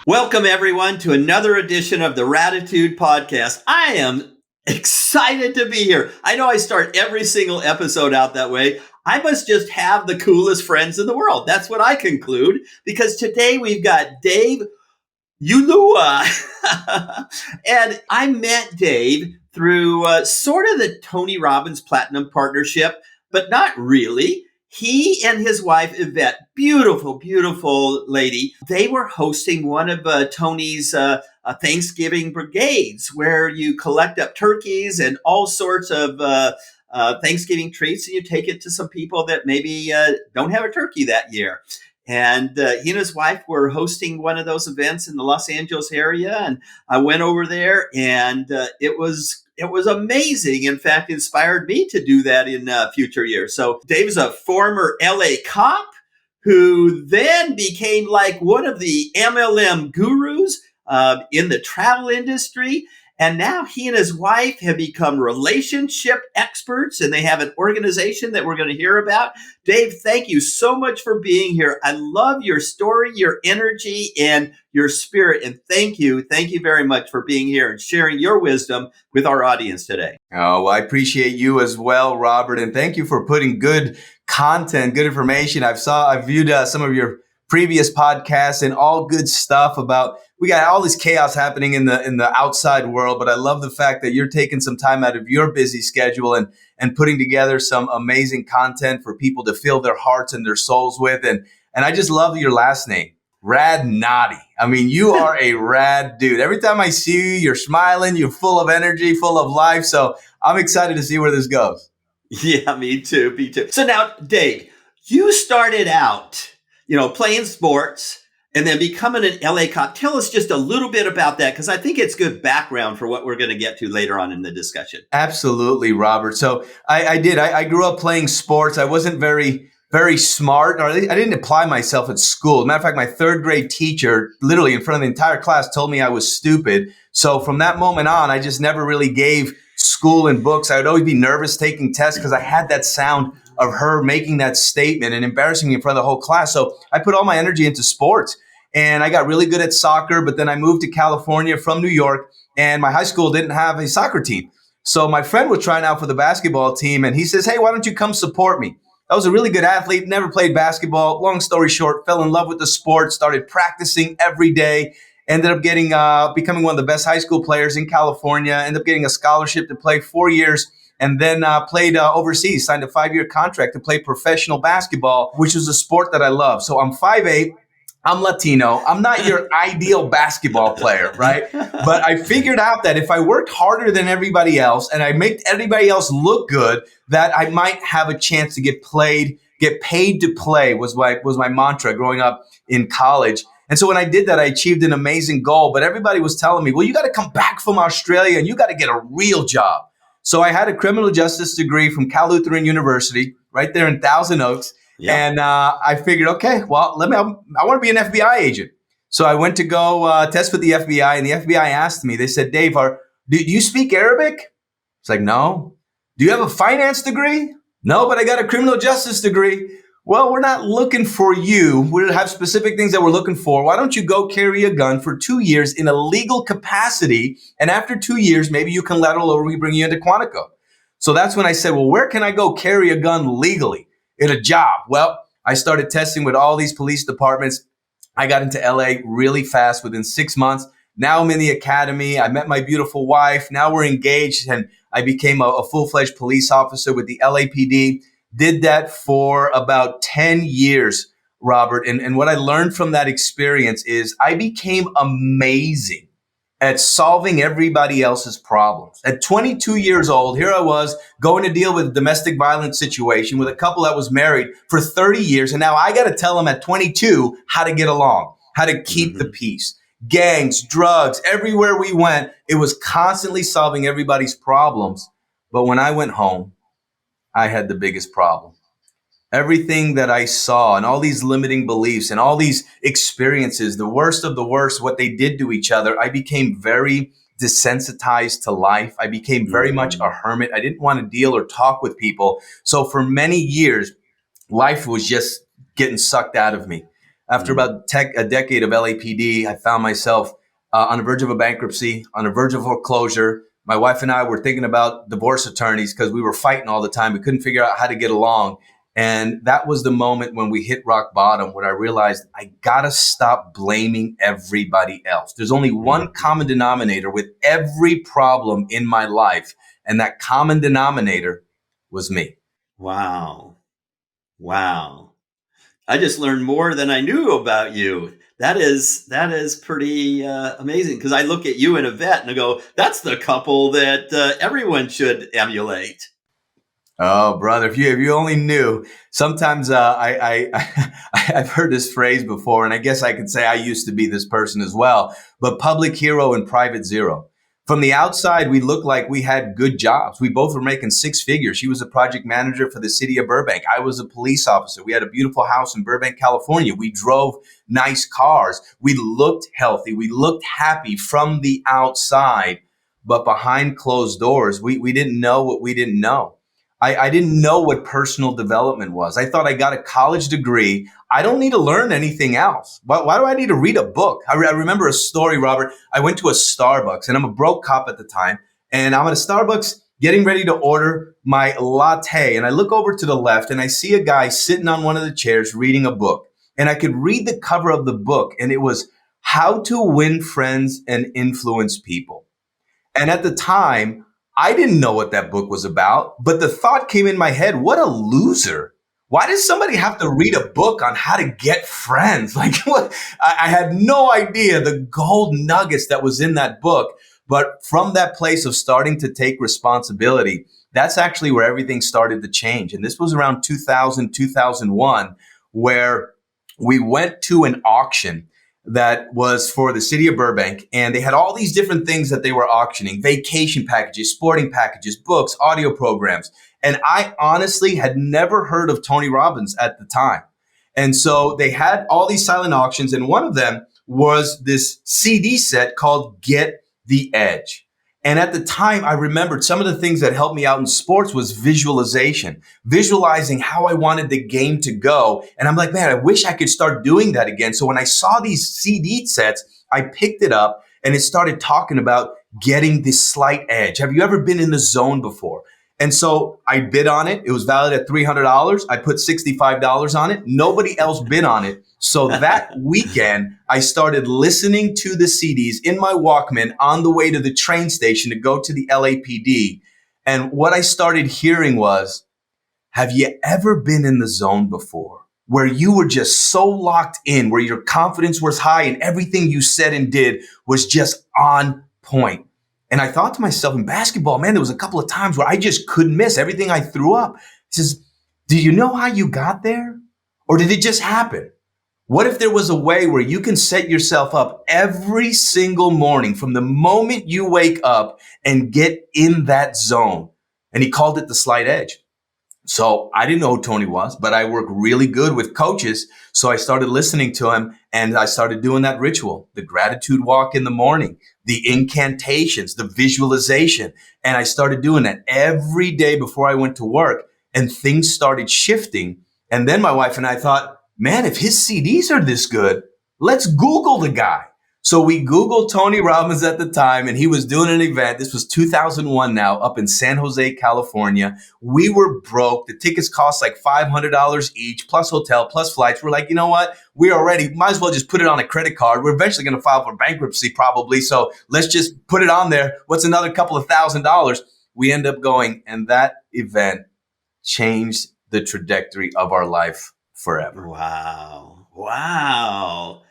Welcome, everyone, to another edition of the Ratitude Podcast. I am excited to be here. I know I start every single episode out that way. I must just have the coolest friends in the world. That's what I conclude, because today we've got Dave Ulloa. And I met Dave through sort of the Tony Robbins Platinum Partnership, but not really. He and his wife, Yvette, beautiful, beautiful lady, they were hosting one of Tony's Thanksgiving brigades where you collect up turkeys and all sorts of Thanksgiving treats, and you take it to some people that maybe don't have a turkey that year. And he and his wife were hosting one of those events in the Los Angeles area. And I went over there, and it was amazing. In fact, inspired me to do that in future years. So Dave's a former LA cop who then became like one of the MLM gurus in the travel industry. And now he and his wife have become relationship experts, and they have an organization that we're going to hear about. Dave, thank you so much for being here. I love your story, your energy, and your spirit. And thank you very much for being here and sharing your wisdom with our audience today. Oh, well, I appreciate you as well, Robert. And thank you for putting good content, good information. I've viewed some of your previous podcasts and all good stuff about, we got all this chaos happening in the outside world, but I love the fact that you're taking some time out of your busy schedule and putting together some amazing content for people to fill their hearts and their souls with. And I just love your last name, Rad Naughty. I mean, you are a rad dude. Every time I see you, you're smiling, you're full of energy, full of life. So I'm excited to see where this goes. Yeah, me too. So now, Dave, you started out, playing sports and then becoming an LA cop. Tell us just a little bit about that, because I think it's good background for what we're going to get to later on in the discussion. Absolutely, Robert. So I did. I grew up playing sports. I wasn't very smart, or I didn't apply myself at school. As a matter of fact, my third grade teacher, literally in front of the entire class, told me I was stupid. So from that moment on, I just never really gave school and books. I would always be nervous taking tests because I had that sound of her making that statement and embarrassing me in front of the whole class. So I put all my energy into sports, and I got really good at soccer. But then I moved to California from New York, and my high school didn't have a soccer team. So my friend was trying out for the basketball team, and he says, "Hey, why don't you come support me?" I was a really good athlete, never played basketball. Long story short, fell in love with the sport, started practicing every day, ended up becoming one of the best high school players in California, ended up getting a scholarship to play 4 years, and then played overseas, signed a 5-year contract to play professional basketball, which is a sport that I love. So I'm 5'8". I'm Latino. I'm not your ideal basketball player, right? But I figured out that if I worked harder than everybody else and I make everybody else look good, that I might have a chance to get paid to play was my mantra growing up in college. And so when I did that, I achieved an amazing goal. But everybody was telling me, well, you got to come back from Australia and you got to get a real job. So I had a criminal justice degree from Cal Lutheran University right there in Thousand Oaks. Yeah. And I figured, okay, well, I want to be an FBI agent. So I went to go test with the FBI, and the FBI asked me, they said, "Dave, do you speak Arabic?" It's like, "No." "Do you have a finance degree?" "No, but I got a criminal justice degree." "Well, we're not looking for you. We have specific things that we're looking for. Why don't you go carry a gun for 2 years in a legal capacity? And after 2 years, maybe you can lateral over, we bring you into Quantico." So that's when I said, well, where can I go carry a gun legally in a job? Well, I started testing with all these police departments. I got into LA really fast within 6 months. Now I'm in the academy. I met my beautiful wife. Now we're engaged, and I became a full-fledged police officer with the LAPD. Did that for about 10 years, Robert. And what I learned from that experience is I became amazing at solving everybody else's problems. At 22 years old, here I was going to deal with a domestic violence situation with a couple that was married for 30 years. And now I got to tell them at 22 how to get along, how to keep the peace. Gangs, drugs, everywhere we went, it was constantly solving everybody's problems. But when I went home, I had the biggest problem. Everything that I saw and all these limiting beliefs and all these experiences, the worst of the worst, what they did to each other, I became very desensitized to life. I became very much a hermit. I didn't want to deal or talk with people. So for many years, life was just getting sucked out of me. After about a decade of LAPD, I found myself on the verge of a bankruptcy, on the verge of foreclosure. My wife and I were thinking about divorce attorneys because we were fighting all the time. We couldn't figure out how to get along. And that was the moment when we hit rock bottom, when I realized I got to stop blaming everybody else. There's only one common denominator with every problem in my life. And that common denominator was me. Wow. Wow. I just learned more than I knew about you. That is pretty amazing, because I look at you and Yvette and I go, that's the couple that everyone should emulate. Oh, brother, if you only knew. Sometimes I've heard this phrase before, and I guess I could say I used to be this person as well. But public hero and private zero. From the outside, we looked like we had good jobs. We both were making six figures. She was a project manager for the city of Burbank. I was a police officer. We had a beautiful house in Burbank, California. We drove nice cars. We looked healthy. We looked happy from the outside. But behind closed doors, we didn't know what we didn't know. I didn't know what personal development was. I thought I got a college degree. I don't need to learn anything else. Why do I need to read a book? I remember a story, Robert. I went to a Starbucks, and I'm a broke cop at the time. And I'm at a Starbucks getting ready to order my latte. And I look over to the left, and I see a guy sitting on one of the chairs reading a book. And I could read the cover of the book, and it was How to Win Friends and Influence People. And at the time, I didn't know what that book was about, but the thought came in my head, what a loser. Why does somebody have to read a book on how to get friends? Like, what? I had no idea the gold nuggets that was in that book. But from that place of starting to take responsibility, that's actually where everything started to change. And this was around 2000, 2001, where we went to an auction that was for the city of Burbank. And they had all these different things that they were auctioning: vacation packages, sporting packages, books, audio programs. And I honestly had never heard of Tony Robbins at the time. And so they had all these silent auctions. And one of them was this CD set called Get the Edge. And at the time, I remembered some of the things that helped me out in sports was visualization, visualizing how I wanted the game to go. And I'm like, man, I wish I could start doing that again. So when I saw these CD sets, I picked it up and it started talking about getting this slight edge. Have you ever been in the zone before? And so I bid on it. It was valued at $300. I put $65 on it. Nobody else bid on it. So that weekend, I started listening to the CDs in my Walkman on the way to the train station to go to the LAPD. And what I started hearing was, have you ever been in the zone before, where you were just so locked in, where your confidence was high and everything you said and did was just on point? And I thought to myself, in basketball, man, there was a couple of times where I just couldn't miss everything I threw up. He says, do you know how you got there? Or did it just happen? What if there was a way where you can set yourself up every single morning from the moment you wake up and get in that zone? And he called it the slight edge. So I didn't know who Tony was, but I work really good with coaches. So I started listening to him and I started doing that ritual, the gratitude walk in the morning, the incantations, the visualization. And I started doing that every day before I went to work, and things started shifting. And then my wife and I thought, man, if his CDs are this good, let's Google the guy. So we Googled Tony Robbins at the time, and he was doing an event. This was 2001 now, up in San Jose, California. We were broke. The tickets cost like $500 each, plus hotel, plus flights. We're like, you know what? We're already, might as well just put it on a credit card. We're eventually going to file for bankruptcy probably. So let's just put it on there. What's another couple of $1,000? We end up going, and that event changed the trajectory of our life forever. Wow. Wow.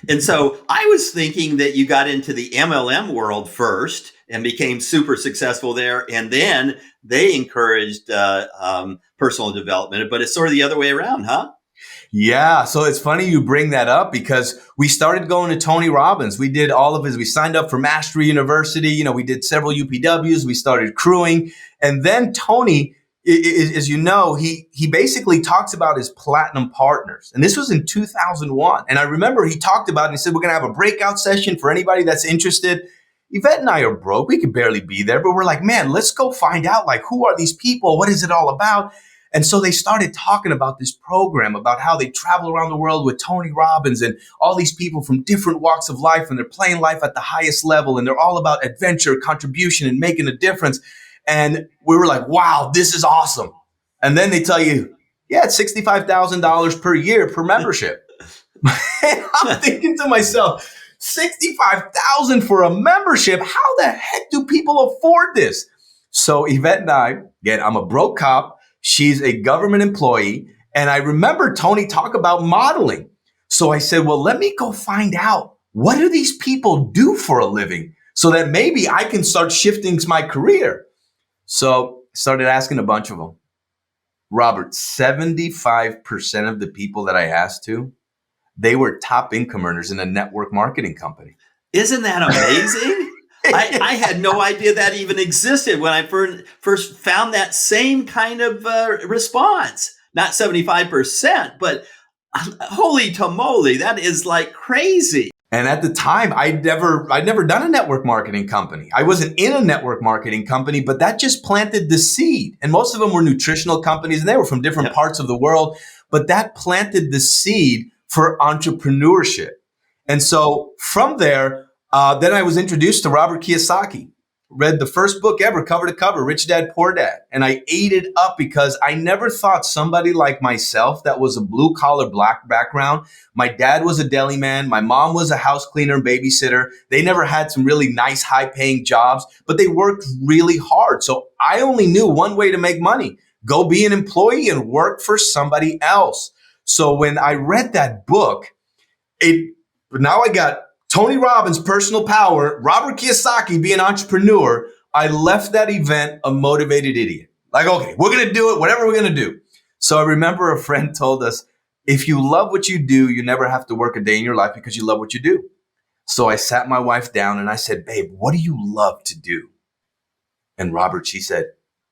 And so I was thinking that you got into the MLM world first and became super successful there. And then they encouraged personal development, but it's sort of the other way around, huh? Yeah. So it's funny you bring that up, because we started going to Tony Robbins. We did all of his, we signed up for Mastery University. You know, we did several UPWs. We started crewing. And then Tony, as you know, he basically talks about his platinum partners. And this was in 2001. And I remember he talked about it and he said, we're going to have a breakout session for anybody that's interested. Yvette and I are broke. We could barely be there, but we're like, man, let's go find out, like, who are these people? What is it all about? And so they started talking about this program, about how they travel around the world with Tony Robbins and all these people from different walks of life, and they're playing life at the highest level, and they're all about adventure, contribution, and making a difference. And we were like, wow, this is awesome. And then they tell you, yeah, it's $65,000 per year per membership. And I'm thinking to myself, 65,000 for a membership? How the heck do people afford this? So Yvette and I, again, I'm a broke cop. She's a government employee. And I remember Tony talk about modeling. So I said, well, let me go find out, what do these people do for a living so that maybe I can start shifting my career? So I started asking a bunch of them. Robert, 75% of the people that I asked to, they were top income earners in a network marketing company. Isn't that amazing? I had no idea that even existed when I first found that same kind of response. Not 75%, but holy tamale, that is like crazy. And at the time, I'd never done a network marketing company. I wasn't in a network marketing company, but that just planted the seed. And most of them were nutritional companies, and they were from different parts of the world. But that planted the seed for entrepreneurship. And so from there, then I was introduced to Robert Kiyosaki. Read the first book ever, cover to cover, Rich Dad, Poor Dad. And I ate it up because I never thought somebody like myself that was a blue collar black background. My dad was a deli man. My mom was a house cleaner and babysitter. They never had some really nice, high paying jobs, but they worked really hard. So I only knew one way to make money: go be an employee and work for somebody else. So when I read that book, now I got Tony Robbins, Personal Power, Robert Kiyosaki, Be an Entrepreneur. I left that event a motivated idiot. Like, okay, we're going to do it, whatever we're going to do. So I remember a friend told us, if you love what you do, you never have to work a day in your life because you love what you do. So I sat my wife down and I said, babe, what do you love to do? And Robert, she said,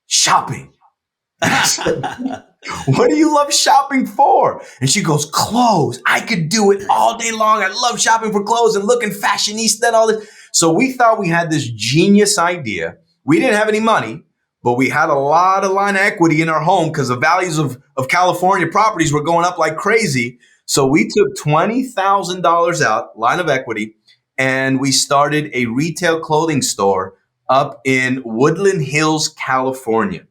shopping. I said, what do you love shopping for? And she goes, clothes. I could do it all day long. I love shopping for clothes and looking fashionista and all this. So we thought we had this genius idea. We didn't have any money, but we had a lot of line of equity in our home because the values of California properties were going up like crazy. So we took $20,000 out, line of equity, and we started a retail clothing store up in Woodland Hills, California.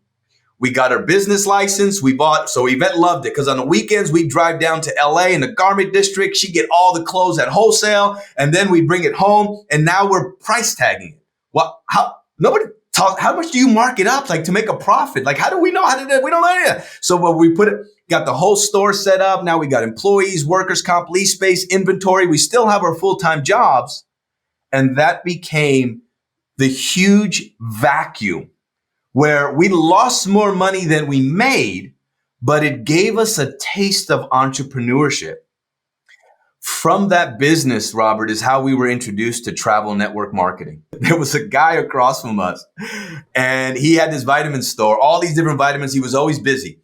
We got our business license. So Yvette loved it because on the weekends we'd drive down to LA in the garment district. She'd get all the clothes at wholesale, and then we'd bring it home. And now we're price tagging it. Well, how much do you mark it up like to make a profit? Like, how do we know how to do it? We don't know any of that. So when we got the whole store set up. Now we got employees, workers' comp, lease space, inventory. We still have our full-time jobs. And that became the huge vacuum where we lost more money than we made, but it gave us a taste of entrepreneurship. From that business, Robert, is how we were introduced to travel network marketing. There was a guy across from us, and he had this vitamin store, all these different vitamins. He was always busy.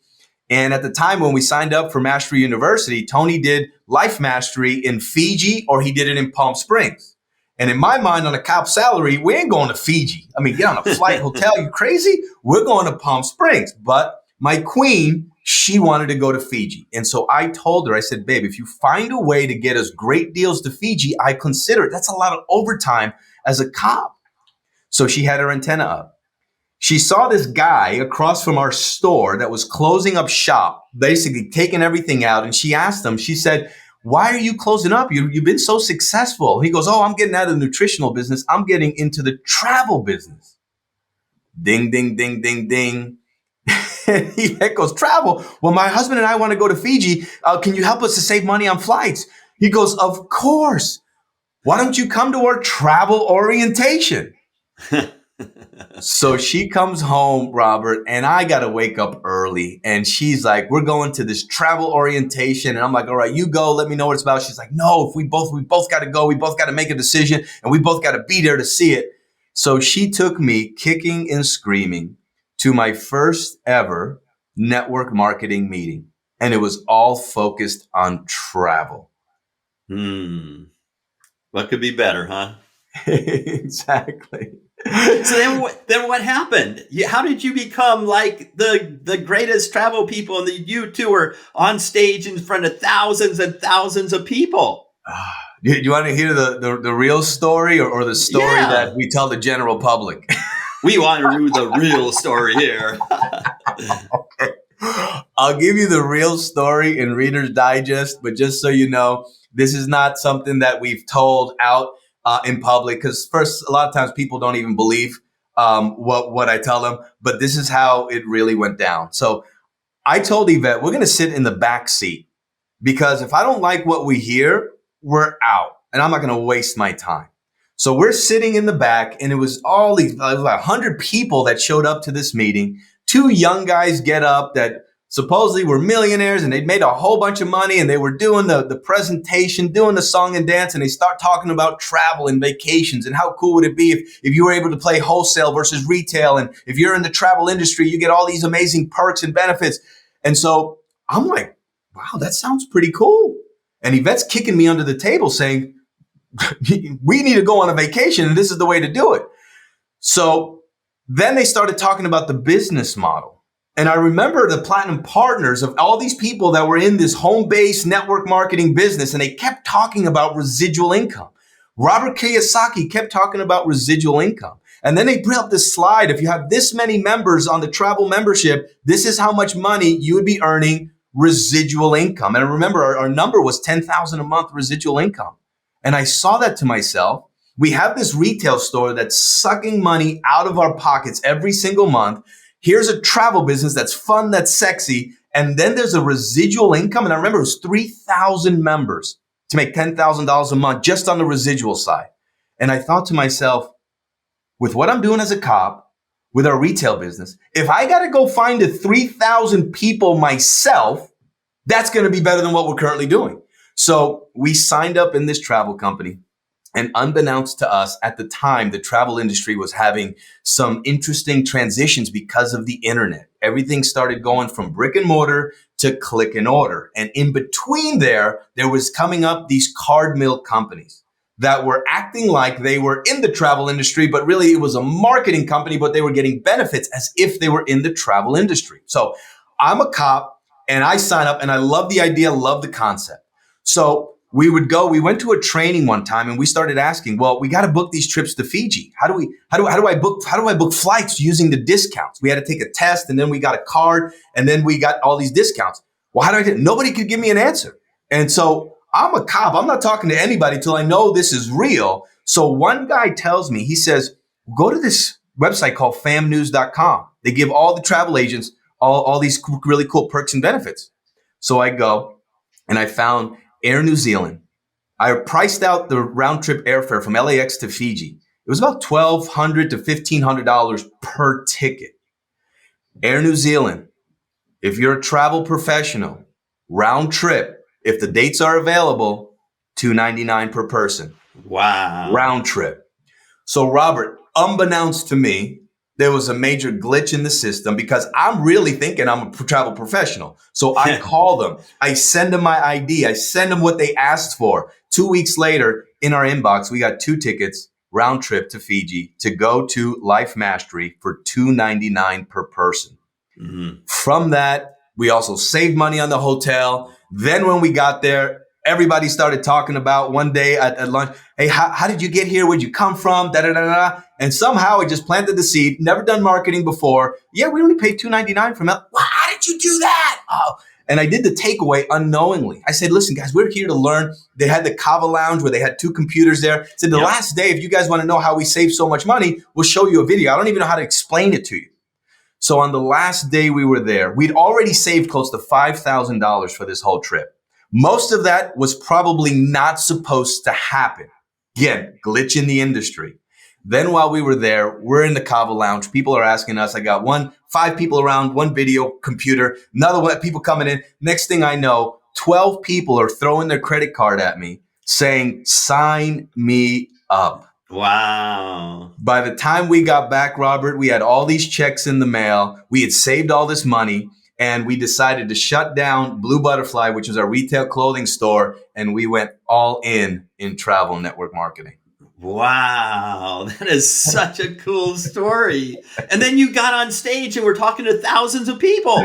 And at the time when we signed up for Mastery University, Tony did Life Mastery in Fiji, or he did it in Palm Springs. And in my mind, on a cop salary, we ain't going to Fiji. I mean, get on a flight, hotel, you crazy? We're going to Palm Springs. But my queen, she wanted to go to Fiji. And so I told her, I said, babe, if you find a way to get us great deals to Fiji, I consider it. That's a lot of overtime as a cop. So she had her antenna up. She saw this guy across from our store that was closing up shop, basically taking everything out. And she asked him, she said, why are you closing up? You've been so successful. He goes, oh, I'm getting out of the nutritional business. I'm getting into the travel business. Ding, ding, ding, ding, ding. And he goes, travel? Well, my husband and I want to go to Fiji. Can you help us to save money on flights? He goes, of course. Why don't you come to our travel orientation? So she comes home, Robert, and I got to wake up early. And she's like, we're going to this travel orientation. And I'm like, all right, you go. Let me know what it's about. She's like, no, if we both got to go. We both got to make a decision, and we both got to be there to see it. So she took me kicking and screaming to my first ever network marketing meeting. And it was all focused on travel. What could be better, huh? Exactly. So then what happened? How did you become like the greatest travel people, and you two were on stage in front of thousands and thousands of people? Do you want to hear the real story or the story that Yeah. we tell the general public? We want to do the real story here. I'll give you the real story in Reader's Digest, but just so you know, this is not something that we've told out in public, because first, a lot of times people don't even believe what I tell them, but this is how it really went down. So I told Yvette, we're going to sit in the back seat, because if I don't like what we hear, we're out and I'm not going to waste my time. So we're sitting in the back, and it was all these, like 100 people that showed up to this meeting. Two young guys get up that supposedly were millionaires, and they'd made a whole bunch of money, and they were doing the presentation, doing the song and dance, and they start talking about travel and vacations and how cool would it be if you were able to play wholesale versus retail. And if you're in the travel industry, you get all these amazing perks and benefits. And so I'm like, wow, that sounds pretty cool. And Yvette's kicking me under the table saying, we need to go on a vacation, and this is the way to do it. So then they started talking about the business model. And I remember the platinum partners of all these people that were in this home-based network marketing business, and they kept talking about residual income. Robert Kiyosaki kept talking about residual income. And then they put up this slide. If you have this many members on the travel membership, this is how much money you would be earning residual income. And I remember our number was $10,000 a month residual income. And I saw that to myself. We have this retail store that's sucking money out of our pockets every single month. Here's a travel business that's fun, that's sexy. And then there's a residual income. And I remember it was 3,000 members to make $10,000 a month just on the residual side. And I thought to myself, with what I'm doing as a cop, with our retail business, if I got to go find the 3,000 people myself, that's going to be better than what we're currently doing. So we signed up in this travel company, and unbeknownst to us at the time, the travel industry was having some interesting transitions because of the internet. Everything started going from brick and mortar to click and order. And in between there was coming up these card mill companies that were acting like they were in the travel industry, but really it was a marketing company, but they were getting benefits as if they were in the travel industry. So I'm a cop, and I sign up, and I love the idea, love the concept. So we went to a training one time, and we started asking, well, we got to book these trips to Fiji. How do I book flights using the discounts? We had to take a test, and then we got a card, and then we got all these discounts. Well, how do I do it? Nobody could give me an answer. And so I'm a cop. I'm not talking to anybody till I know this is real. So one guy tells me, he says, go to this website called famnews.com. They give all the travel agents all these really cool perks and benefits. So I go, and I found Air New Zealand. I priced out the round trip airfare from LAX to Fiji. It was about $1,200 to $1,500 per ticket. Air New Zealand, if you're a travel professional, round trip, if the dates are available, $299 per person. Wow. Round trip. So Robert, unbeknownst to me, there was a major glitch in the system, because I'm really thinking I'm a travel professional. So I call them. I send them my ID. I send them what they asked for. 2 weeks later, in our inbox, we got 2 tickets, round trip to Fiji, to go to Life Mastery for $299 per person. Mm-hmm. From that, we also saved money on the hotel. Then when we got there, everybody started talking about one day at lunch, hey, how did you get here? Where'd you come from? Da-da-da-da. And somehow it just planted the seed. Never done marketing before. Yeah, we only paid $299 from Well, how did you do that? Oh. And I did the takeaway unknowingly. I said, listen, guys, we're here to learn. They had the Kava Lounge where they had 2 computers there. I said, the last day, if you guys want to know how we save so much money, we'll show you a video. I don't even know how to explain it to you. So on the last day we were there, we'd already saved close to $5,000 for this whole trip. Most of that was probably not supposed to happen. Again, glitch in the industry. Then while we were there, we're in the Kava Lounge. People are asking us. I got 5 people around, 1 video computer, another one, people coming in. Next thing I know, 12 people are throwing their credit card at me saying, sign me up. Wow. By the time we got back, Robert, we had all these checks in the mail. We had saved all this money. And we decided to shut down Blue Butterfly, which was our retail clothing store. And we went all in travel network marketing. Wow, that is such a cool story. And then you got on stage and were talking to thousands of people.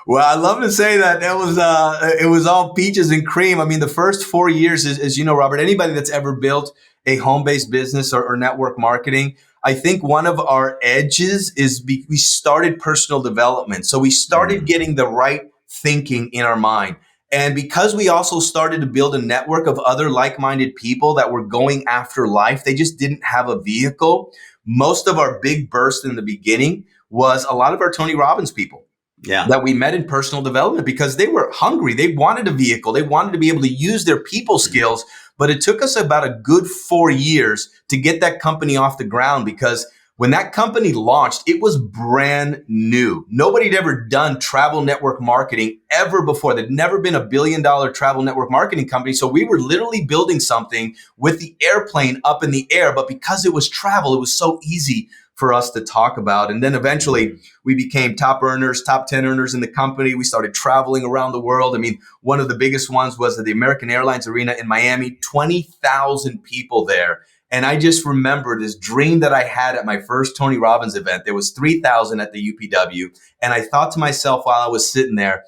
Well, I love to say that it was all peaches and cream. I mean, the first 4 years, as you know, Robert, anybody that's ever built a home-based business or network marketing, I think one of our edges is we started personal development. So we started getting the right thinking in our mind. And because we also started to build a network of other like-minded people that were going after life, they just didn't have a vehicle. Most of our big burst in the beginning was a lot of our Tony Robbins people Yeah. that we met in personal development because they were hungry. They wanted a vehicle. They wanted to be able to use their people skills. But it took us about a good 4 years to get that company off the ground because when that company launched, it was brand new. Nobody had ever done travel network marketing ever before. There'd never been $1 billion travel network marketing company. So we were literally building something with the airplane up in the air. But because it was travel, it was so easy for us to talk about. And then eventually we became top earners, top 10 earners in the company. We started traveling around the world. I mean, one of the biggest ones was at the American Airlines Arena in Miami, 20,000 people there. And I just remember this dream that I had at my first Tony Robbins event. There was 3,000 at the UPW. And I thought to myself while I was sitting there,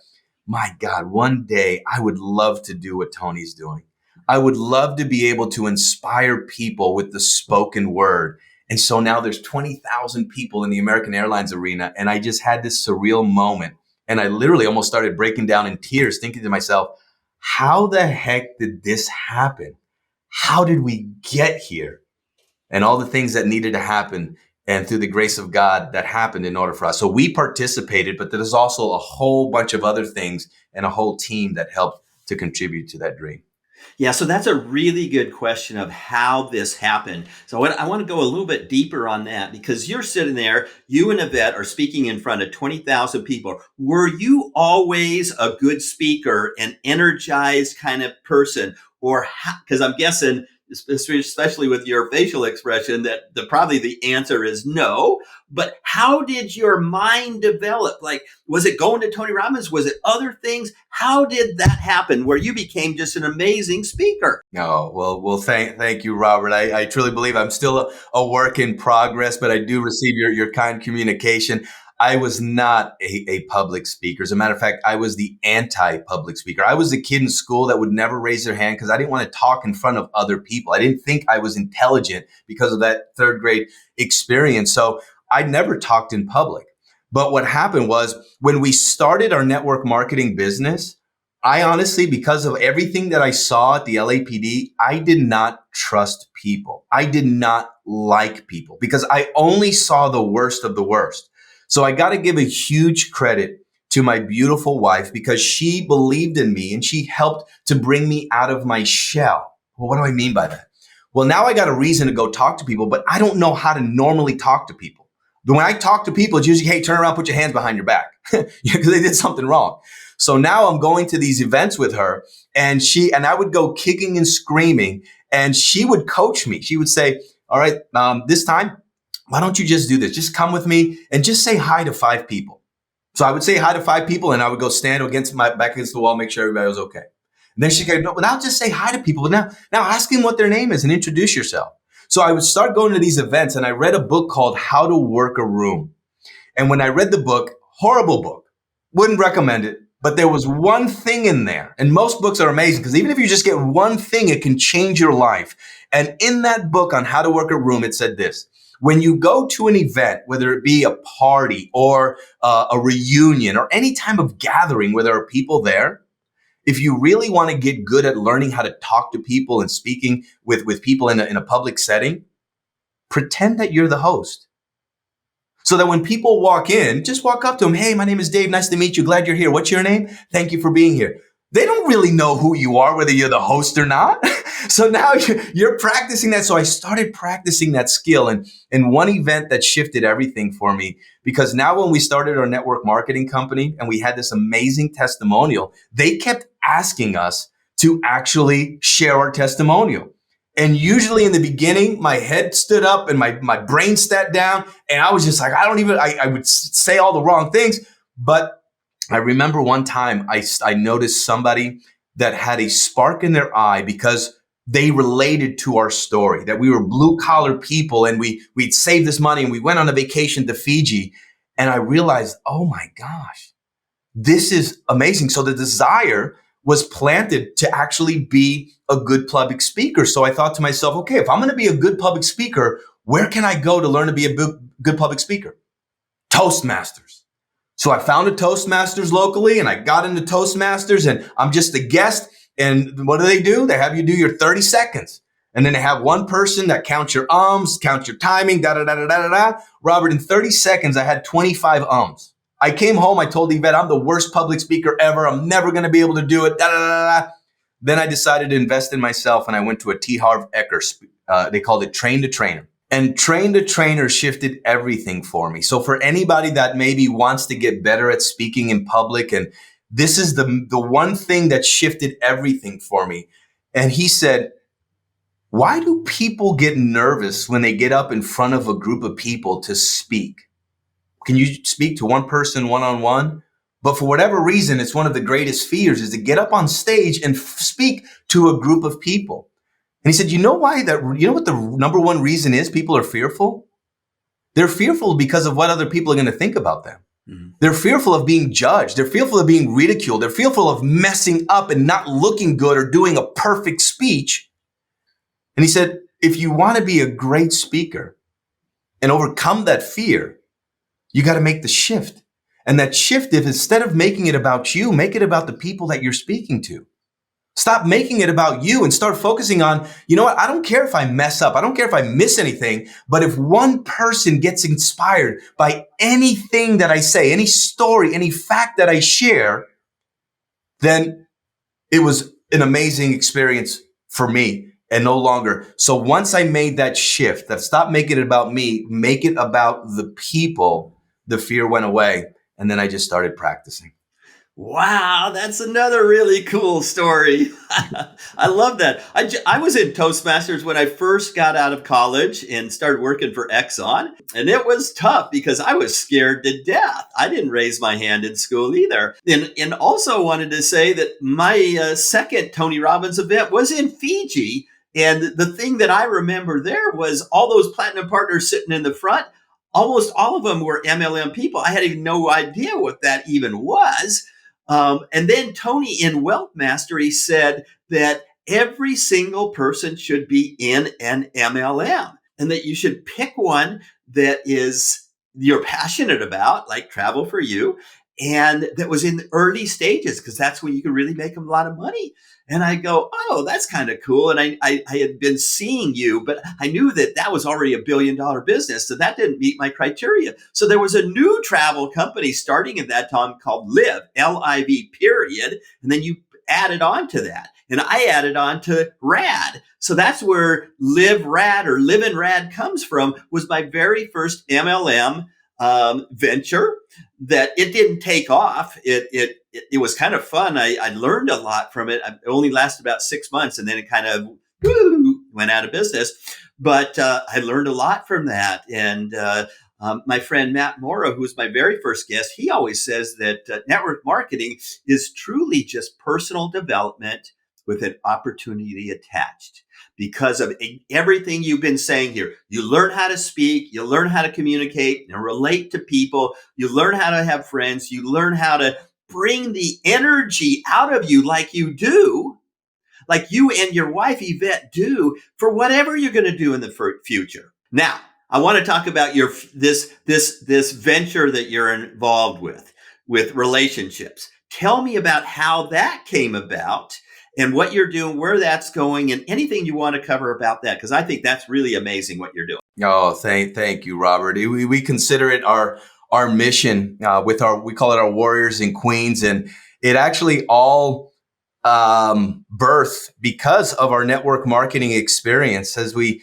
my God, one day I would love to do what Tony's doing. I would love to be able to inspire people with the spoken word. And so now there's 20,000 people in the American Airlines Arena. And I just had this surreal moment. And I literally almost started breaking down in tears, thinking to myself, how the heck did this happen? How did we get here? And all the things that needed to happen and through the grace of God that happened in order for us. So we participated, but there's also a whole bunch of other things and a whole team that helped to contribute to that dream. Yeah, so that's a really good question of how this happened. So I want to go a little bit deeper on that because you're sitting there, you and Yvette are speaking in front of 20,000 people. Were you always a good speaker, an energized kind of person? Or because I'm guessing, especially with your facial expression, that probably the answer is no. But how did your mind develop? Like, was it going to Tony Robbins? Was it other things? How did that happen where you became just an amazing speaker? Oh, well, thank you, Robert. I truly believe I'm still a work in progress, but I do receive your kind communication. I was not a public speaker. As a matter of fact, I was the anti-public speaker. I was the kid in school that would never raise their hand because I didn't want to talk in front of other people. I didn't think I was intelligent because of that third grade experience. So I never talked in public. But what happened was when we started our network marketing business, I honestly, because of everything that I saw at the LAPD, I did not trust people. I did not like people because I only saw the worst of the worst. So I got to give a huge credit to my beautiful wife because she believed in me and she helped to bring me out of my shell. Well, what do I mean by that? Well, now I got a reason to go talk to people, but I don't know how to normally talk to people. When I talk to people, it's usually, hey, turn around, put your hands behind your back because they did something wrong. So now I'm going to these events with her and I would go kicking and screaming and she would coach me. She would say, all right, this time, why don't you just do this? Just come with me and just say hi to 5 people. So I would say hi to 5 people and I would go stand against my back against the wall, make sure everybody was okay. And then she'd go, no, but now just say hi to people. But now ask them what their name is and introduce yourself. So I would start going to these events and I read a book called How to Work a Room. And when I read the book, horrible book, wouldn't recommend it. But there was one thing in there, and most books are amazing because even if you just get one thing, it can change your life. And in that book on How to Work a Room, it said this. When you go to an event, whether it be a party or a reunion or any time of gathering where there are people there, if you really want to get good at learning how to talk to people and speaking with people in a public setting, pretend that you're the host. So that when people walk in, just walk up to them. Hey, my name is Dave. Nice to meet you. Glad you're here. What's your name? Thank you for being here. They don't really know who you are, whether you're the host or not. So now you're practicing that. So I started practicing that skill. And one event that shifted everything for me, because now when we started our network marketing company and we had this amazing testimonial, they kept asking us to actually share our testimonial. And usually in the beginning, my head stood up and my brain sat down. And I was just like, I would say all the wrong things. But I remember one time I noticed somebody that had a spark in their eye because they related to our story, that we were blue collar people and we'd saved this money and we went on a vacation to Fiji. And I realized, oh my gosh, this is amazing. So the desire was planted to actually be a good public speaker. So I thought to myself, okay, if I'm going to be a good public speaker, where can I go to learn to be a good public speaker? Toastmasters. So I found a Toastmasters locally and I got into Toastmasters and I'm just a guest. And what do? They have you do your 30 seconds. And then they have one person that counts your ums, counts your timing, da-da-da-da-da-da. Robert, in 30 seconds, I had 25 ums. I came home, I told Yvette, I'm the worst public speaker ever. I'm never going to be able to do it, da-da-da-da-da. Then I decided to invest in myself and I went to a T. Harv Eker. They called it Train to Trainer. And Train to Trainer shifted everything for me. So for anybody that maybe wants to get better at speaking in public, and this is the one thing that shifted everything for me. And he said, why do people get nervous when they get up in front of a group of people to speak? Can you speak to one person one-on-one? But for whatever reason, it's one of the greatest fears is to get up on stage and speak to a group of people. And he said, you know what the number one reason is people are fearful? They're fearful because of what other people are going to think about them. Mm-hmm. They're fearful of being judged. They're fearful of being ridiculed. They're fearful of messing up and not looking good or doing a perfect speech. And he said, if you want to be a great speaker and overcome that fear, you got to make the shift. And that shift, if instead of making it about you, make it about the people that you're speaking to. Stop making it about you and start focusing on, you know what? I don't care if I mess up. I don't care if I miss anything. But if one person gets inspired by anything that I say, any story, any fact that I share, then it was an amazing experience for me and no longer. So once I made that shift, that stop making it about me, make it about the people, the fear went away. And then I just started practicing. Wow, that's another really cool story. I love that. I was in Toastmasters when I first got out of college and started working for Exxon. And it was tough because I was scared to death. I didn't raise my hand in school either. And also wanted to say that my second Tony Robbins event was in Fiji. And the thing that I remember there was all those platinum partners sitting in the front. Almost all of them were MLM people. I had even no idea what that even was. And then Tony in Wealth Mastery said that every single person should be in an MLM and that you should pick one that is you're passionate about, like Travel for You, and that was in the early stages because that's when you can really make a lot of money. And I go, oh, that's kind of cool. And I had been seeing you, but I knew that was already $1 billion business. So that didn't meet my criteria. So there was a new travel company starting at that time called Live, L-I-V period. And then you added on to that. And I added on to Rad. So that's where Live Rad or Live in Rad comes from, was my very first MLM venture that it didn't take off. It was kind of fun. I learned a lot from it. It only lasted about 6 months and then it kind of went out of business. But I learned a lot from that. And my friend Matt Morrow, who was my very first guest, he always says that network marketing is truly just personal development with an opportunity attached. Because of everything you've been saying here. You learn how to speak, you learn how to communicate and relate to people, you learn how to have friends, you learn how to bring the energy out of you like you do, like you and your wife Yvette do for whatever you're going to do in the future. Now, I want to talk about this venture that you're involved with relationships. Tell me about how that came about. And what you're doing, where that's going, and anything you want to cover about that, because I think that's really amazing what you're doing. Oh, thank you, Robert. We consider it our mission we call it our warriors and queens, and it actually all birthed because of our network marketing experience. As we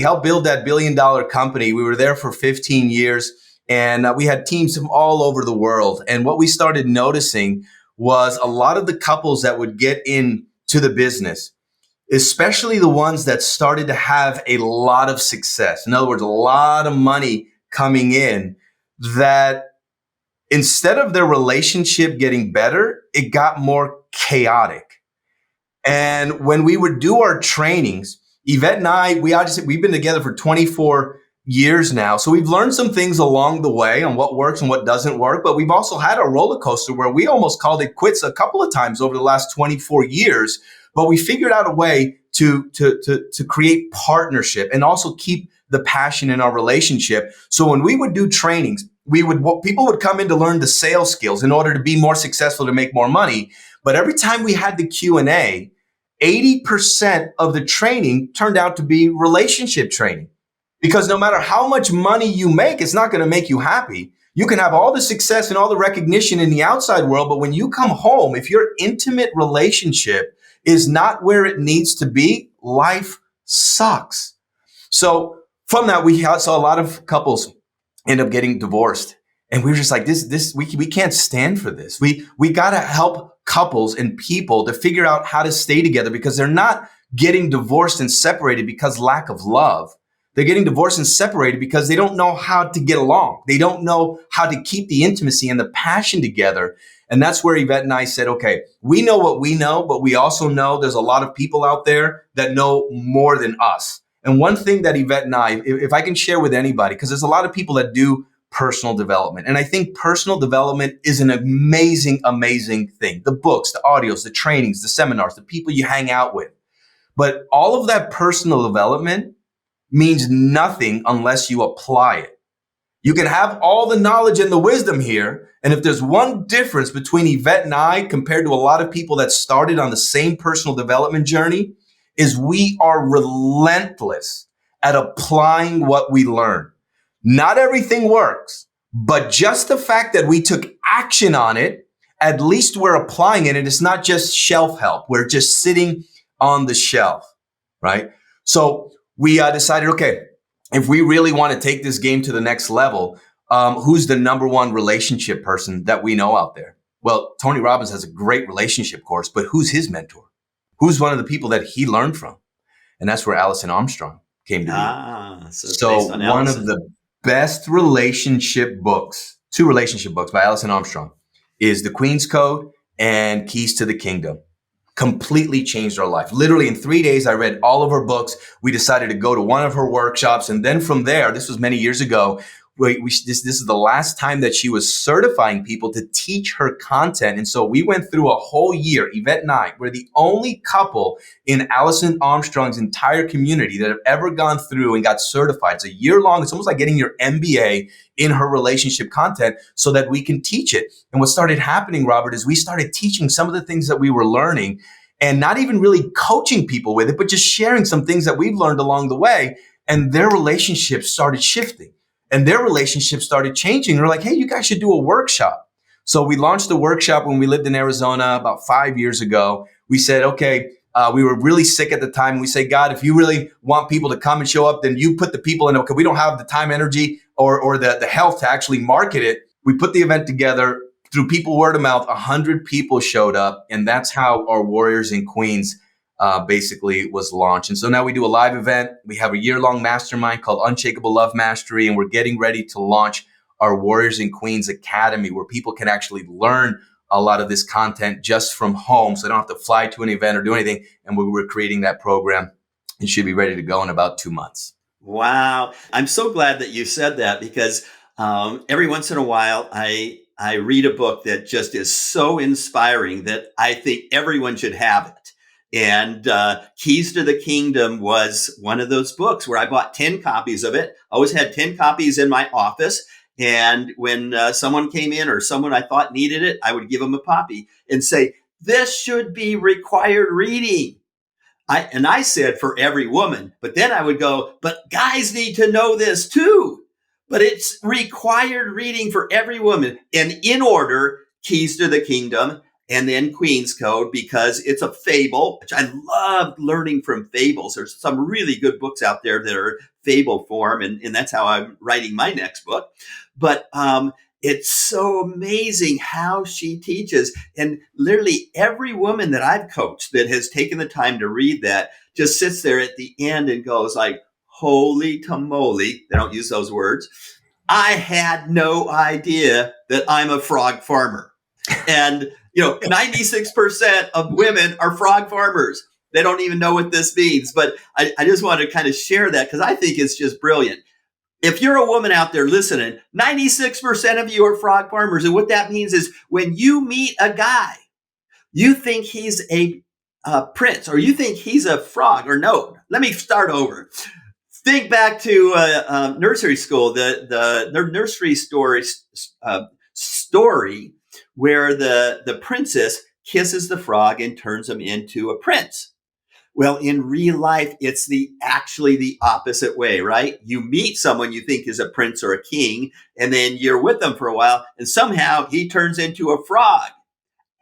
helped build that $1 billion company, we were there for 15 years, and we had teams from all over the world. And what we started noticing was a lot of the couples that would get in to the business, especially the ones that started to have a lot of success. In other words, a lot of money coming in, that instead of their relationship getting better, it got more chaotic. And when we would do our trainings, Yvette and I, we've been together for 24 years now. So we've learned some things along the way on what works and what doesn't work. But we've also had a roller coaster where we almost called it quits a couple of times over the last 24 years. But we figured out a way to create partnership and also keep the passion in our relationship. So when we would do trainings, people would come in to learn the sales skills in order to be more successful, to make more money. But every time we had the Q&A, 80% of the training turned out to be relationship training. Because no matter how much money you make, it's not going to make you happy. You can have all the success and all the recognition in the outside world, but when you come home, if your intimate relationship is not where it needs to be, life sucks. So from that, we saw a lot of couples end up getting divorced. And we were just like, we can't stand for this. We got to help couples and people to figure out how to stay together, because they're not getting divorced and separated because lack of love. They're getting divorced and separated because they don't know how to get along. They don't know how to keep the intimacy and the passion together. And that's where Yvette and I said, okay, we know what we know, but we also know there's a lot of people out there that know more than us. And one thing that Yvette and I, if I can share with anybody, because there's a lot of people that do personal development. And I think personal development is an amazing, amazing thing. The books, the audios, the trainings, the seminars, the people you hang out with. But all of that personal development means nothing unless you apply it. You can have all the knowledge and the wisdom here. And if there's one difference between Yvette and I compared to a lot of people that started on the same personal development journey, is we are relentless at applying what we learn. Not everything works, but just the fact that we took action on it, at least we're applying it. And it's not just shelf help. We're just sitting on the shelf, right? So we decided, okay, if we really want to take this game to the next level, who's the number one relationship person that we know out there? Well, Tony Robbins has a great relationship course, but who's his mentor? Who's one of the people that he learned from? And that's where Allison Armstrong came to be. So one of the best relationship books, 2 relationship books by Allison Armstrong, is The Queen's Code and Keys to the Kingdom. Completely changed our life. Literally in 3 days, I read all of her books. We decided to go to one of her workshops. And then from there, this was many years ago, this is the last time that she was certifying people to teach her content. And so we went through a whole year. Yvette and I were the only couple in Allison Armstrong's entire community that have ever gone through and got certified. It's a year long. It's almost like getting your MBA in her relationship content so that we can teach it. And what started happening, Robert, is we started teaching some of the things that we were learning and not even really coaching people with it, but just sharing some things that we've learned along the way. And their relationships started shifting. And their relationship started changing. They're like, hey, you guys should do a workshop. So we launched the workshop when we lived in Arizona about 5 years ago. We said, okay, we were really sick at the time. We say, God, if you really want people to come and show up, then you put the people in. Okay, we don't have the time, energy, or the health to actually market it. We put the event together through people word of mouth. 100 people showed up. And that's how our Warriors and Queens basically was launched. And so now we do a live event. We have a year-long mastermind called Unshakable Love Mastery, and we're getting ready to launch our Warriors and Queens Academy, where people can actually learn a lot of this content just from home. So they don't have to fly to an event or do anything. And we're creating that program. It should be ready to go in about 2 months. Wow. I'm so glad that you said that, because every once in a while, I read a book that just is so inspiring that I think everyone should have it. And Keys to the Kingdom was one of those books where I bought 10 copies of it. I always had 10 copies in my office. And when someone came in or someone I thought needed it, I would give them a copy and say, this should be required reading. I said for every woman, but then I would go, but guys need to know this too. But it's required reading for every woman. And in order, Keys to the Kingdom, and then Queen's Code, because it's a fable, which I love learning from fables. There's some really good books out there that are fable form, and that's how I'm writing my next book. But it's so amazing how she teaches. And literally every woman that I've coached that has taken the time to read that just sits there at the end and goes like, holy tamale. They don't use those words. I had no idea that I'm a frog farmer. And, 96% of women are frog farmers. They don't even know what this means. But I just want to kind of share that because I think it's just brilliant. If you're a woman out there listening, 96% of you are frog farmers. And what that means is when you meet a guy, you think he's a prince or you think he's a frog or no. Let me start over. Think back to nursery school, the nursery story where the princess kisses the frog and turns him into a prince. Well, in real life, it's actually the opposite way, right? You meet someone you think is a prince or a king, and then you're with them for a while, and somehow he turns into a frog.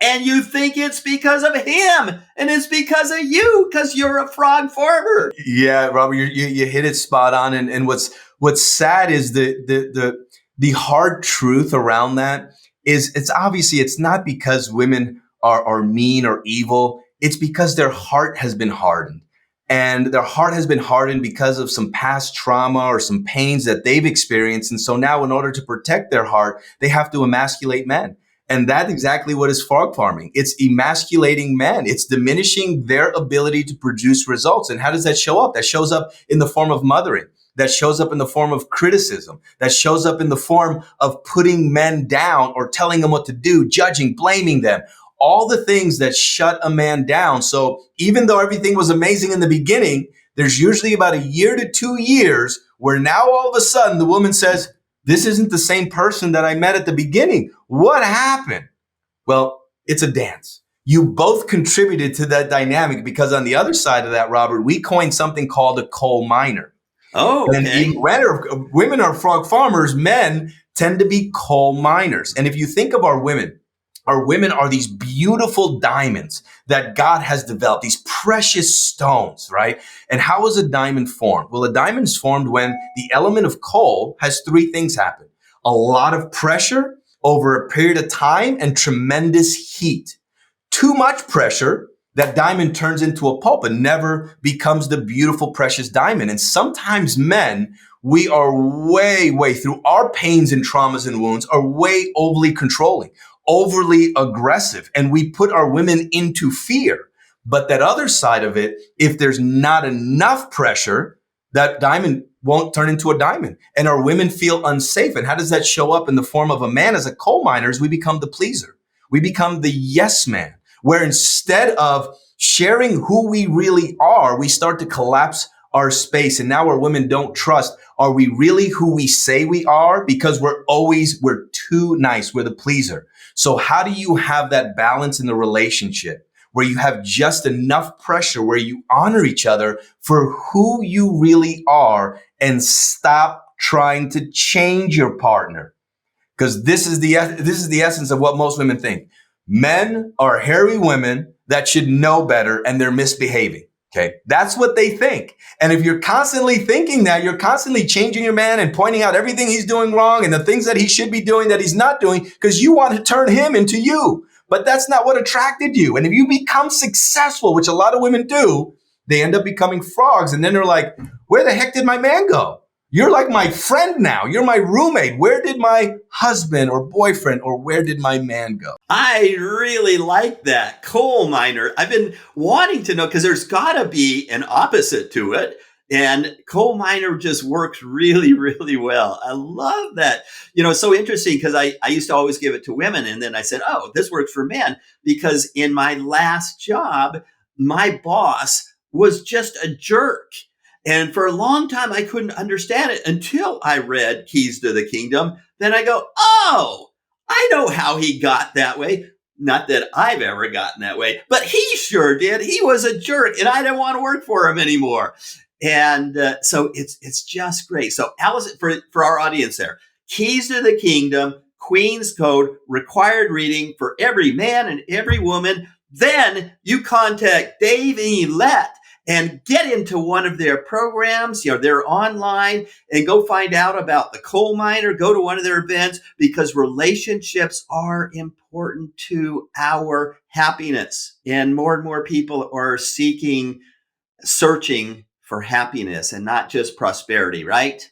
And you think it's because of him, and it's because of you, because you're a frog farmer. Yeah, Robert, you hit it spot on. And what's sad is the hard truth around that is it's not because women are mean or evil. It's because their heart has been hardened. And their heart has been hardened because of some past trauma or some pains that they've experienced. And so now in order to protect their heart, they have to emasculate men. And that's exactly what is frog farming. It's emasculating men. It's diminishing their ability to produce results. And how does that show up? That shows up in the form of mothering. That shows up in the form of criticism. That shows up in the form of putting men down or telling them what to do, judging, blaming them. All the things that shut a man down. So even though everything was amazing in the beginning, there's usually about 1 year to 2 years where now all of a sudden the woman says, this isn't the same person that I met at the beginning. What happened? Well, it's a dance. You both contributed to that dynamic because on the other side of that, Robert, we coined something called a coal miner. Oh, okay. And women are frog farmers. Men tend to be coal miners. And if you think of our women are these beautiful diamonds that God has developed, these precious stones, right? And how is a diamond formed? Well, a diamond is formed when the element of coal has 3 things happen. A lot of pressure over a period of time and tremendous heat. Too much pressure, that diamond turns into a pulp and never becomes the beautiful, precious diamond. And sometimes men, we are way through our pains and traumas and wounds are way overly controlling, overly aggressive, and we put our women into fear. But that other side of it, if there's not enough pressure, that diamond won't turn into a diamond. And our women feel unsafe. And how does that show up in the form of a man as a coal miner? Is we become the pleaser. We become the yes man, where instead of sharing who we really are, we start to collapse our space. And now our women don't trust. Are we really who we say we are? Because we're too nice. We're the pleaser. So how do you have that balance in the relationship where you have just enough pressure, where you honor each other for who you really are and stop trying to change your partner? Because this is the essence of what most women think. Men are hairy women that should know better and they're misbehaving. Okay. That's what they think. And if you're constantly thinking that, you're constantly changing your man and pointing out everything he's doing wrong and the things that he should be doing that he's not doing because you want to turn him into you. But that's not what attracted you. And if you become successful, which a lot of women do, they end up becoming frogs. And then they're like, where the heck did my man go? You're like my friend now. You're my roommate. Where did my husband or boyfriend or where did my man go? I really like that. Coal miner. I've been wanting to know because there's got to be an opposite to it. And coal miner just works really, really well. I love that. It's so interesting because I used to always give it to women. And then I said, oh, this works for men. Because in my last job, my boss was just a jerk. And for a long time, I couldn't understand it until I read Keys to the Kingdom. Then I go, oh, I know how he got that way. Not that I've ever gotten that way, but he sure did. He was a jerk and I didn't want to work for him anymore. And so it's just great. So Alice, for our audience there, Keys to the Kingdom, Queen's Code, required reading for every man and every woman. Then you contact Dave and Yvette and get into one of their programs. They're online, and go find out about the coal miner. Go to one of their events because relationships are important to our happiness. And more people are searching for happiness and not just prosperity, right?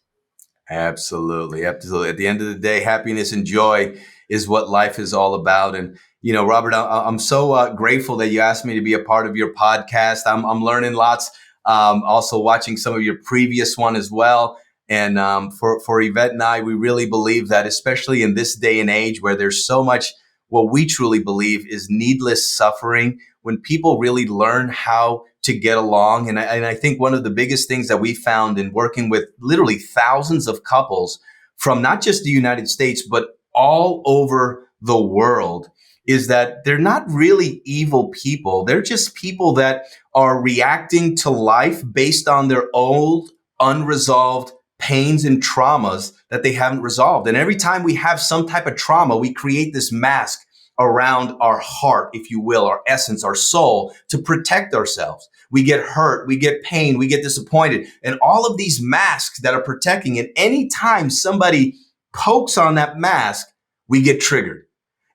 Absolutely. At the end of the day, happiness and joy is what life is all about. And, Robert, I'm so grateful that you asked me to be a part of your podcast. I'm learning lots. Also watching some of your previous one as well. And for Yvette and I, we really believe that, especially in this day and age where there's so much, what we truly believe is needless suffering, when people really learn how to get along. And I think one of the biggest things that we found in working with literally thousands of couples from not just the United States, but all over the world, is that they're not really evil people. They're just people that are reacting to life based on their old unresolved pains and traumas that they haven't resolved. And every time we have some type of trauma, we create this mask around our heart, if you will, our essence, our soul, to protect ourselves. We get hurt, we get pain, we get disappointed, and all of these masks that are protecting. And anytime somebody pokes on that mask, we get triggered.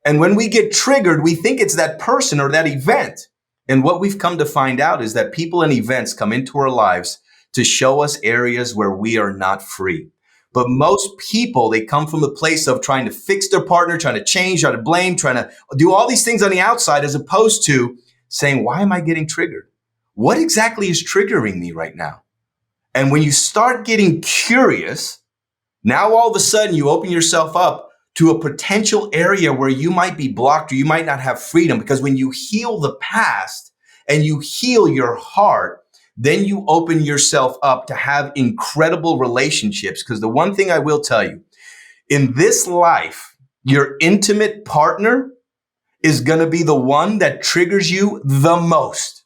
And when we get triggered, we think it's that person or that event. And what we've come to find out is that people and events come into our lives to show us areas where we are not free. But most people, they come from the place of trying to fix their partner, trying to change, trying to blame, trying to do all these things on the outside, as opposed to saying, why am I getting triggered? What exactly is triggering me right now? And when you start getting curious, now all of a sudden you open yourself up to a potential area where you might be blocked or you might not have freedom. Because when you heal the past and you heal your heart, then you open yourself up to have incredible relationships. Because the one thing I will tell you, in this life, your intimate partner is going to be the one that triggers you the most.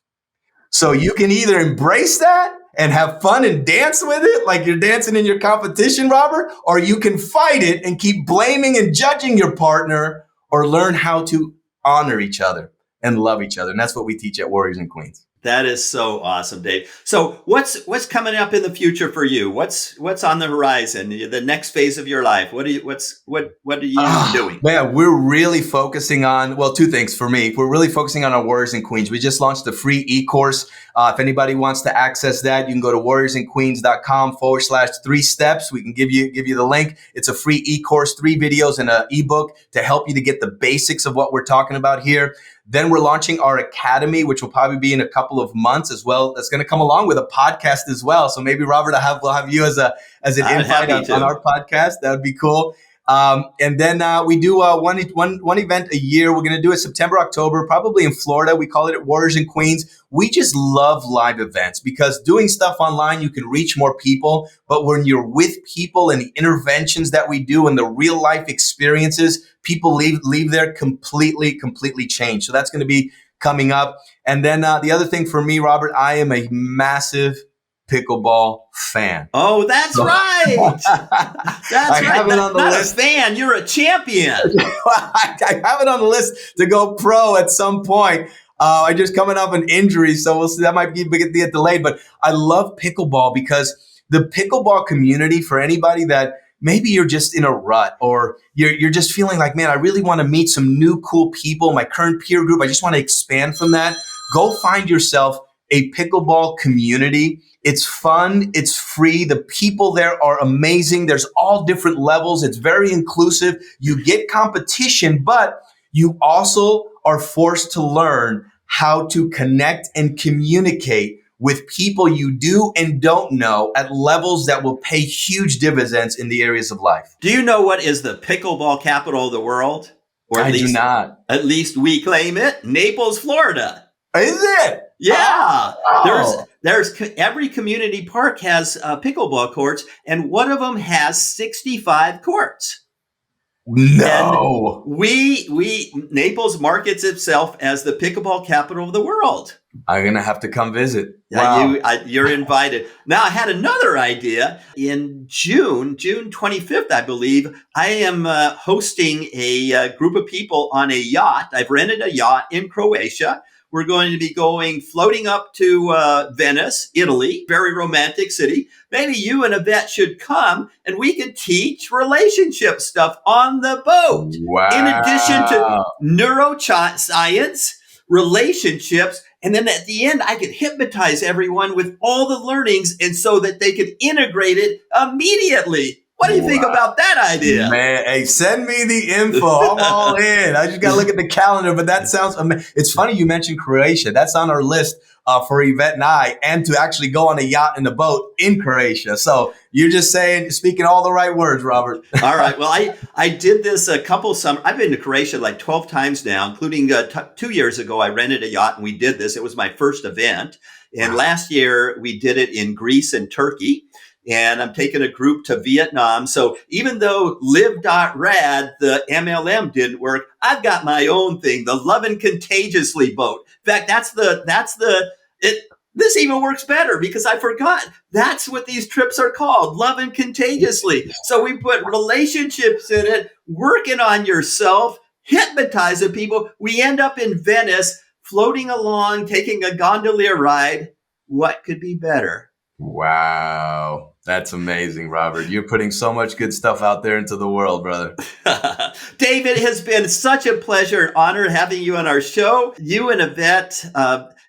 So you can either embrace that and have fun and dance with it like you're dancing in your competition, Robert, or you can fight it and keep blaming and judging your partner, or learn how to honor each other and love each other. And that's what we teach at Warriors and Queens. That is so awesome, Dave. So what's coming up in the future for you? What's on the horizon? The next phase of your life? What are you doing? Man, we're really focusing on, well, two things for me. We're really focusing on our Warriors and Queens. We just launched a free e-course. If anybody wants to access that, you can go to warriorsandqueens.com/3 steps. We can give you the link. It's a free e-course, 3 videos and an ebook to help you to get the basics of what we're talking about here. Then we're launching our academy, which will probably be in a couple of months as well. That's going to come along with a podcast as well. So maybe, Robert, we'll have you as an invite on our podcast. That would be cool. And then we do one event a year. We're going to do it September, October, probably in Florida. We call it Warriors and Queens. We just love live events because doing stuff online, you can reach more people. But when you're with people and the interventions that we do and the real life experiences, people leave there completely changed. So that's going to be coming up. And then the other thing for me, Robert, I am a massive pickleball fan. Oh, that's right. That's right. Have it on the list. A fan, you're a champion. I have it on the list to go pro at some point. I just coming off an injury, so we'll see. That might get delayed. But I love pickleball because the pickleball community, for anybody that maybe you're just in a rut or you're just feeling like, man, I really want to meet some new cool people. My current peer group, I just want to expand from that. Go find yourself a pickleball community. It's fun. It's free. The people there are amazing. There's all different levels. It's very inclusive. You get competition, but you also are forced to learn how to connect and communicate with people you do and don't know at levels that will pay huge dividends in the areas of life. Do you know what is the pickleball capital of the world? Or I do not. At least we claim it. Naples, Florida. Is it? Yeah. Oh. There's every community park has pickleball courts, and one of them has 65 courts. No. And we Naples markets itself as the pickleball capital of the world. I'm going to have to come visit. Wow. You're invited. Now, I had another idea. In June 25th, I believe, I am hosting a group of people on a yacht. I've rented a yacht in Croatia. We're going to be floating up to Venice, Italy, very romantic city. Maybe you and Yvette should come and we could teach relationship stuff on the boat. Wow. In addition to neuroscience, relationships, and then at the end, I could hypnotize everyone with all the learnings and so that they could integrate it immediately. What do you think about that idea? Man, hey, send me the info. I'm all in. I just got to look at the calendar, but that sounds amazing. It's funny you mentioned Croatia. That's on our list for Yvette and I, and to actually go on a yacht and a boat in Croatia. So you're just speaking all the right words, Robert. All right. Well, I did this a couple summers. I've been to Croatia like 12 times now, including 2 years ago. I rented a yacht and we did this. It was my first event. And last year we did it in Greece and Turkey. And I'm taking a group to Vietnam. So even though live.rad, the MLM didn't work, I've got my own thing, the Lovin' Contagiously boat. In fact, this even works better because I forgot. That's what these trips are called, Lovin' Contagiously. So we put relationships in it, working on yourself, hypnotizing people. We end up in Venice, floating along, taking a gondolier ride. What could be better? Wow. That's amazing, Robert. You're putting so much good stuff out there into the world, brother. David, it has been such a pleasure and honor having you on our show. You and Yvette,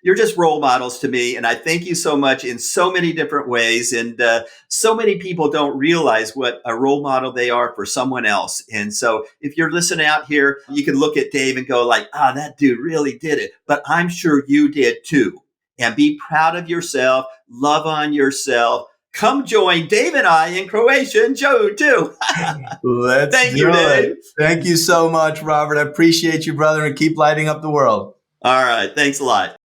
you're just role models to me. And I thank you so much in so many different ways. And so many people don't realize what a role model they are for someone else. And so if you're listening out here, you can look at Dave and go like, that dude really did it. But I'm sure you did too. And be proud of yourself. Love on yourself. Come join Dave and I in Croatia and Joe too. Thank you, Dave. Thank you so much, Robert. I appreciate you, brother, and keep lighting up the world. All right. Thanks a lot.